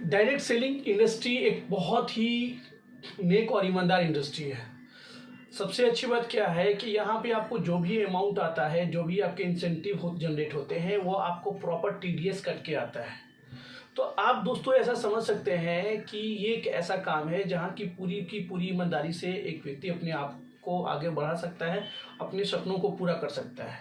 Direct selling industry एक बहुत ही नेक और ईमानदार इंडस्ट्री है। सबसे अच्छी बात क्या है कि यहाँ पे आपको जो भी अमाउंट आता है, जो भी आपके इंसेंटिव जनरेट होते हैं, वो आपको प्रॉपर टीडीएस कट के आता है। तो आप दोस्तों ऐसा समझ सकते हैं कि ये एक ऐसा काम है जहाँ की पूरी ईमानदारी से एक व्यक्ति अपने आप को आगे बढ़ा सकता है, अपने सपनों को पूरा कर सकता है।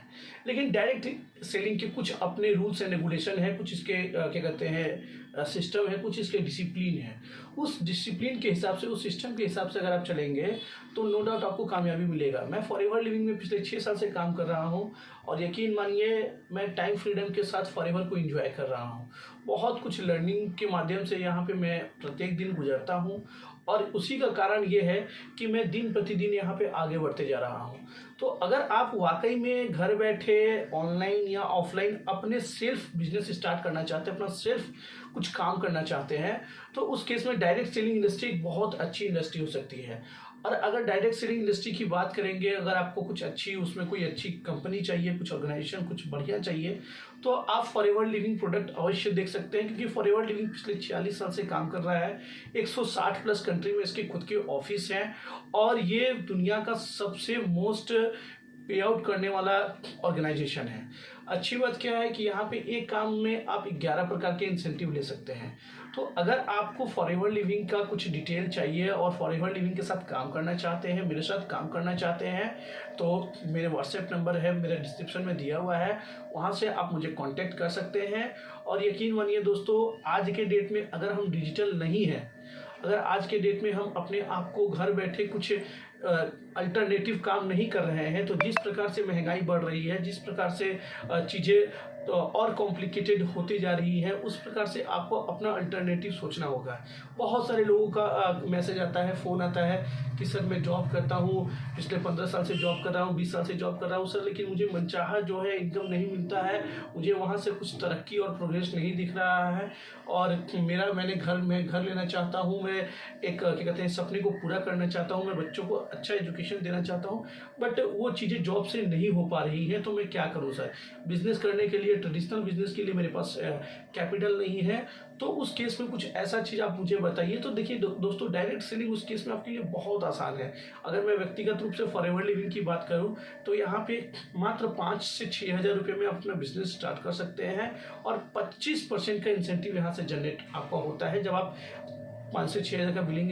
लेकिन डायरेक्ट सेलिंग के कुछ अपने रूल्स एंड रेगुलेशन है, कुछ इसके क्या कहते हैं सिस्टम है, कुछ इसके डिसिप्लिन है। उस डिसिप्लिन के हिसाब से, उस सिस्टम के हिसाब से अगर आप चलेंगे तो नो डाउट आपको कामयाबी मिलेगा। मैं फॉरएवर लिविंग में पिछले 6 साल से काम कर रहा हूँ और यकीन मानिए मैं टाइम फ्रीडम के साथ फॉरएवर को एंजॉय कर रहा हूँ। बहुत कुछ लर्निंग के माध्यम से यहाँ पे मैं प्रत्येक दिन गुजरता हूँ और उसी का कारण ये है कि मैं दिन प्रतिदिन यहाँ पे आगे बढ़ते जा रहा हूँ। तो अगर आप वाकई में घर बैठे ऑनलाइन या ऑफलाइन अपने सेल्फ बिजनेस स्टार्ट करना चाहते हैं, अपना सेल्फ कुछ काम करना चाहते हैं, तो उस केस में डायरेक्ट सेलिंग इंडस्ट्री एक बहुत अच्छी इंडस्ट्री हो सकती है। और अगर डायरेक्ट सेलिंग इंडस्ट्री की बात करेंगे, अगर आपको कुछ अच्छी उसमें कोई अच्छी कंपनी चाहिए, कुछ ऑर्गेनाइजेशन कुछ बढ़िया चाहिए, तो आप फॉरएवर लिविंग प्रोडक्ट अवश्य देख सकते हैं। क्योंकि फॉरएवर लिविंग पिछले 46 साल से काम कर रहा है। 160 प्लस कंट्री में इसके खुद के ऑफिस हैं और ये दुनिया का सबसे मोस्ट पे आउट करने वाला ऑर्गेनाइजेशन है। अच्छी बात क्या है कि यहाँ पे एक काम में आप 11 प्रकार के इंसेंटिव ले सकते हैं। तो अगर आपको फॉरएवर लिविंग का कुछ डिटेल चाहिए और फॉरएवर लिविंग के साथ काम करना चाहते हैं, मेरे साथ काम करना चाहते हैं, तो मेरे व्हाट्सएप नंबर है, मेरे डिस्क्रिप्शन में दिया हुआ है, वहाँ से आप मुझे कांटेक्ट कर सकते हैं। और यकीन मानिए दोस्तों, आज के डेट में अगर हम डिजिटल नहीं हैं, अगर आज के डेट में हम अपने आप को घर बैठे कुछ अल्टरनेटिव काम नहीं कर रहे हैं, तो जिस प्रकार से महंगाई बढ़ रही है, जिस प्रकार से चीज़ें तो और कॉम्प्लिकेटेड होती जा रही है, उस प्रकार से आपको अपना अल्टरनेटिव सोचना होगा। बहुत सारे लोगों का मैसेज आता है, फ़ोन आता है कि सर मैं जॉब करता हूँ, पिछले 15 साल से जॉब कर रहा हूँ, 20 साल से जॉब कर रहा हूँ सर, लेकिन मुझे मनचाहा जो है इनकम नहीं मिलता है, मुझे वहाँ से कुछ तरक्की और प्रोग्रेस नहीं दिख रहा है और मैंने घर लेना चाहता हूँ, मैं एक क्या कहते हैं सपने को पूरा करना चाहता हूँ, मैं बच्चों को अच्छा एजुकेशन देना चाहता हूँ, बट वो चीज़ें जॉब से नहीं हो पा रही हैं, तो मैं क्या करूँ सर। बिजनेस करने के लिए, ट्रेडिशनल बिजनेस के लिए मेरे पास कैपिटल नहीं है, तो उस केस में कुछ ऐसा चीज़ आप मुझे बताइए। तो देखिए दोस्तों, डायरेक्ट सेलिंग उस केस में आपके लिए बहुत आसान है। अगर मैं व्यक्तिगत रूप से फॉरएवर लिविंग की बात करूं तो यहाँ पे मात्र 5 से 6 हज़ार रुपये में आप अपना बिजनेस स्टार्ट कर सकते हैं और 25% का इंसेंटिव यहाँ से जनरेट आपका होता है। जब आप 5 से 6 हज़ार का बिलिंग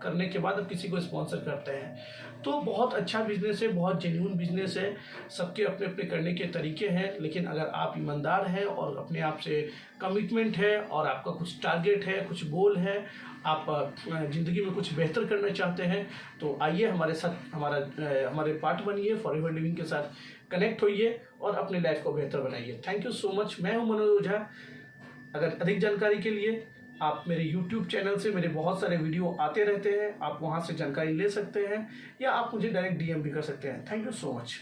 करने के बाद आप किसी को स्पॉन्सर करते हैं, तो बहुत अच्छा बिजनेस है, बहुत जेन्युइन बिजनेस है। सबके अपने अपने करने के तरीके हैं, लेकिन अगर आप ईमानदार हैं और अपने आप से कमिटमेंट है और आपका कुछ टारगेट है, कुछ गोल है, आप ज़िंदगी में कुछ बेहतर करना चाहते हैं, तो आइए हमारे साथ हमारे पार्ट बनिए, फॉरएवर लिविंग के साथ कनेक्ट होइए और अपनी लाइफ को बेहतर बनाइए। Thank you so much. मैं हूं मनोज ओझा। अगर अधिक जानकारी के लिए आप मेरे YouTube चैनल से मेरे बहुत सारे वीडियो आते रहते हैं, आप वहां से जानकारी ले सकते हैं या आप मुझे डायरेक्ट DM भी कर सकते हैं। Thank you so much.